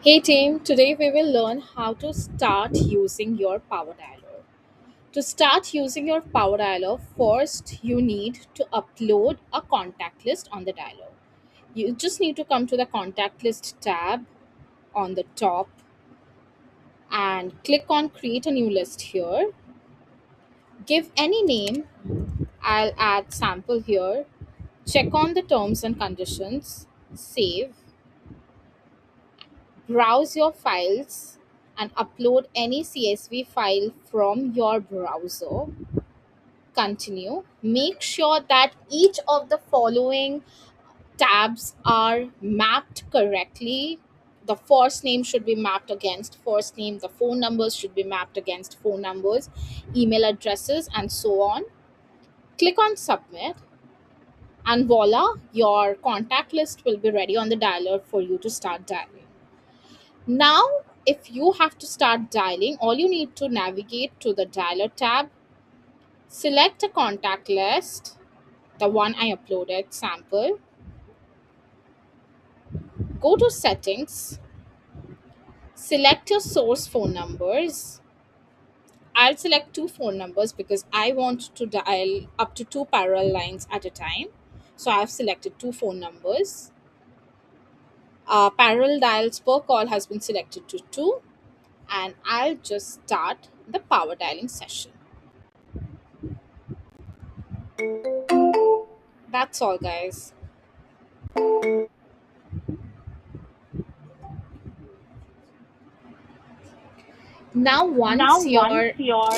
Hey team, today we will learn how to start using your Powerdialer. To start using your Powerdialer, first you need to upload a contact list on the dialer. You just need to come to the contact list tab on the top and click on create a new list here. Give any name, I'll add sample here. Check on the terms and conditions, save, browse your files and upload any CSV file from your browser. Continue. Make sure that each of the following tabs are mapped correctly. The first name should be mapped against first name, the phone numbers should be mapped against phone numbers, email addresses, and so on. Click on submit, and voila, your contact list will be ready on the dialer for you to start dialing. Now, if you have to start dialing, all you need to navigate to the dialer tab, select a contact list, the one I uploaded, sample, go to settings, select your source phone numbers. I'll select two phone numbers because I want to dial up to two parallel lines at a time. So I've selected two phone numbers. Parallel dials per call has been selected to two, and I'll just start the power dialing session. That's all, guys. Now, Now, once once your your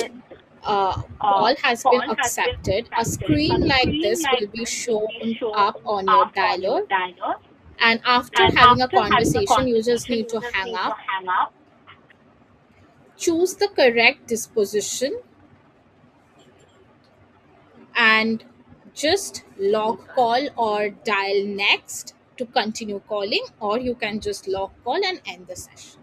call has been call has been accepted, a accepted, a screen like screen this like will be this will be shown shown up on your up on your dialer. dialer. And after And having a after having a conversation, you just conversation, need you to just hang need to up, hang up, choose the correct disposition, and just log call or dial next to continue calling, or you can just log call and end the session.